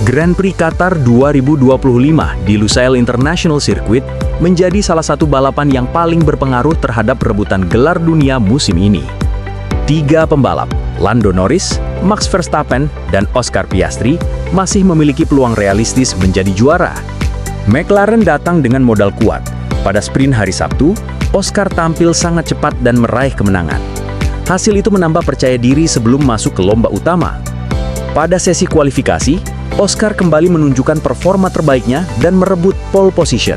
Grand Prix Qatar 2025 di Lusail International Circuit menjadi salah satu balapan yang paling berpengaruh terhadap rebutan gelar dunia musim ini. 3 pembalap, Lando Norris, Max Verstappen, dan Oscar Piastri, masih memiliki peluang realistis menjadi juara. McLaren datang dengan modal kuat. Pada sprint hari Sabtu, Oscar tampil sangat cepat dan meraih kemenangan. Hasil itu menambah percaya diri sebelum masuk ke lomba utama. Pada sesi kualifikasi, Oscar kembali menunjukkan performa terbaiknya dan merebut pole position.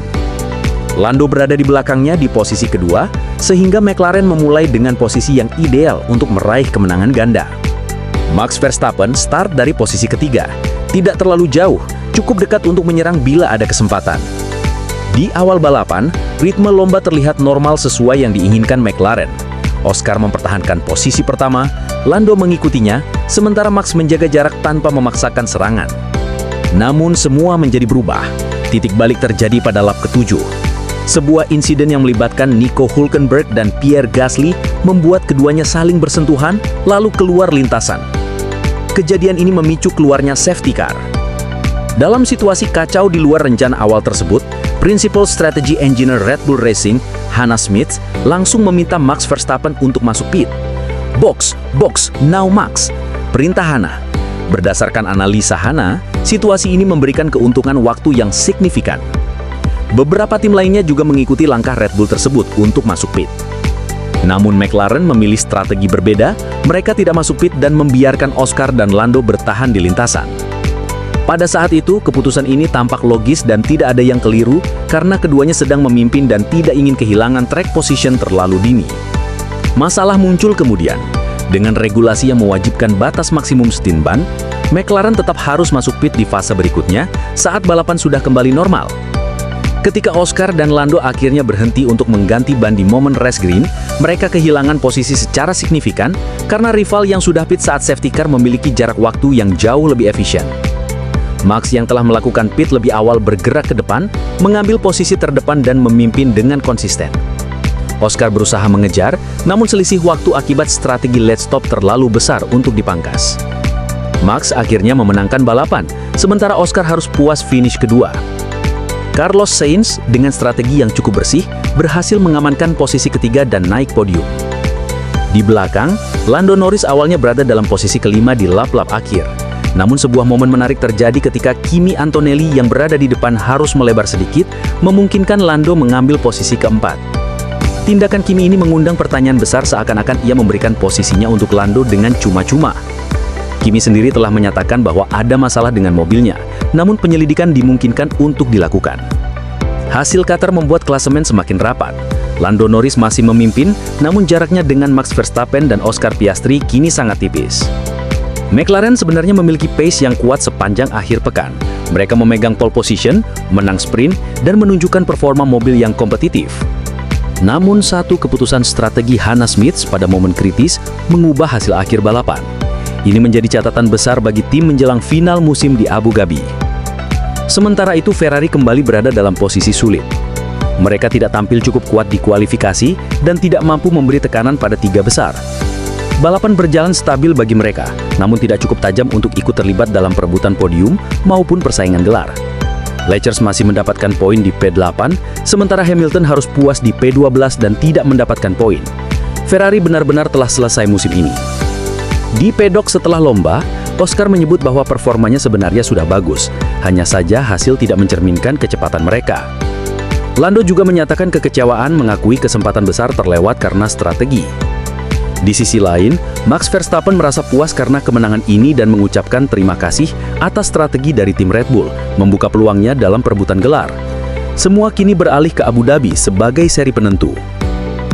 Lando berada di belakangnya di posisi kedua, sehingga McLaren memulai dengan posisi yang ideal untuk meraih kemenangan ganda. Max Verstappen start dari posisi ketiga, tidak terlalu jauh, cukup dekat untuk menyerang bila ada kesempatan. Di awal balapan, ritme lomba terlihat normal sesuai yang diinginkan McLaren. Oscar mempertahankan posisi pertama, Lando mengikutinya, sementara Max menjaga jarak tanpa memaksakan serangan. Namun semua menjadi berubah. Titik balik terjadi pada lap ke-7. Sebuah insiden yang melibatkan Nico Hülkenberg dan Pierre Gasly membuat keduanya saling bersentuhan, lalu keluar lintasan. Kejadian ini memicu keluarnya safety car. Dalam situasi kacau di luar rencana awal tersebut, Principal Strategy Engineer Red Bull Racing, Hannah Smith, langsung meminta Max Verstappen untuk masuk pit. Box, now Max, perintah Hannah. Berdasarkan analisa Hannah, situasi ini memberikan keuntungan waktu yang signifikan. Beberapa tim lainnya juga mengikuti langkah Red Bull tersebut untuk masuk pit. Namun McLaren memilih strategi berbeda, mereka tidak masuk pit dan membiarkan Oscar dan Lando bertahan di lintasan. Pada saat itu, keputusan ini tampak logis dan tidak ada yang keliru karena keduanya sedang memimpin dan tidak ingin kehilangan track position terlalu dini. Masalah muncul kemudian. Dengan regulasi yang mewajibkan batas maksimum stint ban, McLaren tetap harus masuk pit di fase berikutnya saat balapan sudah kembali normal. Ketika Oscar dan Lando akhirnya berhenti untuk mengganti ban di momen race green, mereka kehilangan posisi secara signifikan karena rival yang sudah pit saat safety car memiliki jarak waktu yang jauh lebih efisien. Max yang telah melakukan pit lebih awal bergerak ke depan, mengambil posisi terdepan dan memimpin dengan konsisten. Oscar berusaha mengejar, namun selisih waktu akibat strategi lead stop terlalu besar untuk dipangkas. Max akhirnya memenangkan balapan, sementara Oscar harus puas finish kedua. Carlos Sainz dengan strategi yang cukup bersih, berhasil mengamankan posisi ketiga dan naik podium. Di belakang, Lando Norris awalnya berada dalam posisi kelima di lap-lap akhir. Namun sebuah momen menarik terjadi ketika Kimi Antonelli yang berada di depan harus melebar sedikit, memungkinkan Lando mengambil posisi keempat. Tindakan Kimi ini mengundang pertanyaan besar seakan-akan ia memberikan posisinya untuk Lando dengan cuma-cuma. Kimi sendiri telah menyatakan bahwa ada masalah dengan mobilnya, namun penyelidikan dimungkinkan untuk dilakukan. Hasil Qatar membuat klasemen semakin rapat. Lando Norris masih memimpin, namun jaraknya dengan Max Verstappen dan Oscar Piastri kini sangat tipis. McLaren sebenarnya memiliki pace yang kuat sepanjang akhir pekan. Mereka memegang pole position, menang sprint, dan menunjukkan performa mobil yang kompetitif. Namun satu keputusan strategi Hannah Smith pada momen kritis mengubah hasil akhir balapan. Ini menjadi catatan besar bagi tim menjelang final musim di Abu Dhabi. Sementara itu Ferrari kembali berada dalam posisi sulit. Mereka tidak tampil cukup kuat di kualifikasi dan tidak mampu memberi tekanan pada 3 besar. Balapan berjalan stabil bagi mereka, namun tidak cukup tajam untuk ikut terlibat dalam perebutan podium maupun persaingan gelar. Leclerc masih mendapatkan poin di P8, sementara Hamilton harus puas di P12 dan tidak mendapatkan poin. Ferrari benar-benar telah selesai musim ini. Di pedok setelah lomba, Oscar menyebut bahwa performanya sebenarnya sudah bagus, hanya saja hasil tidak mencerminkan kecepatan mereka. Lando juga menyatakan kekecewaan, mengakui kesempatan besar terlewat karena strategi. Di sisi lain, Max Verstappen merasa puas karena kemenangan ini dan mengucapkan terima kasih atas strategi dari tim Red Bull, membuka peluangnya dalam perebutan gelar. Semua kini beralih ke Abu Dhabi sebagai seri penentu.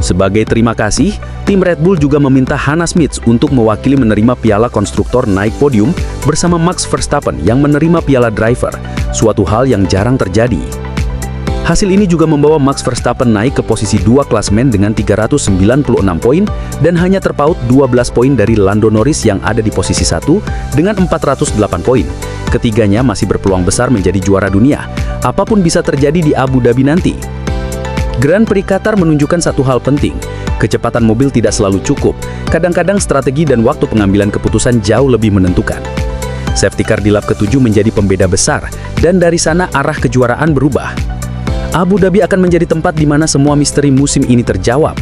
Sebagai terima kasih, tim Red Bull juga meminta Hannah Smith untuk mewakili menerima piala konstruktor naik podium bersama Max Verstappen yang menerima piala driver, suatu hal yang jarang terjadi. Hasil ini juga membawa Max Verstappen naik ke posisi 2 klasemen dengan 396 poin dan hanya terpaut 12 poin dari Lando Norris yang ada di posisi 1 dengan 408 poin. Ketiganya masih berpeluang besar menjadi juara dunia, apapun bisa terjadi di Abu Dhabi nanti. Grand Prix Qatar menunjukkan satu hal penting, kecepatan mobil tidak selalu cukup, kadang-kadang strategi dan waktu pengambilan keputusan jauh lebih menentukan. Safety car di lap ke-7 menjadi pembeda besar, dan dari sana arah kejuaraan berubah. Abu Dhabi akan menjadi tempat di mana semua misteri musim ini terjawab.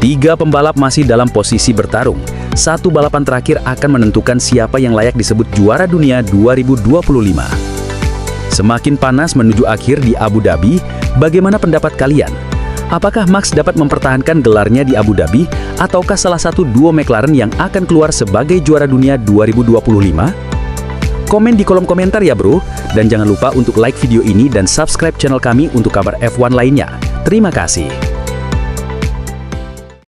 3 pembalap masih dalam posisi bertarung. Satu balapan terakhir akan menentukan siapa yang layak disebut juara dunia 2025. Semakin panas menuju akhir di Abu Dhabi, bagaimana pendapat kalian? Apakah Max dapat mempertahankan gelarnya di Abu Dhabi, ataukah salah satu duo McLaren yang akan keluar sebagai juara dunia 2025? Komen di kolom komentar ya bro, dan jangan lupa untuk like video ini dan subscribe channel kami untuk kabar F1 lainnya. Terima kasih.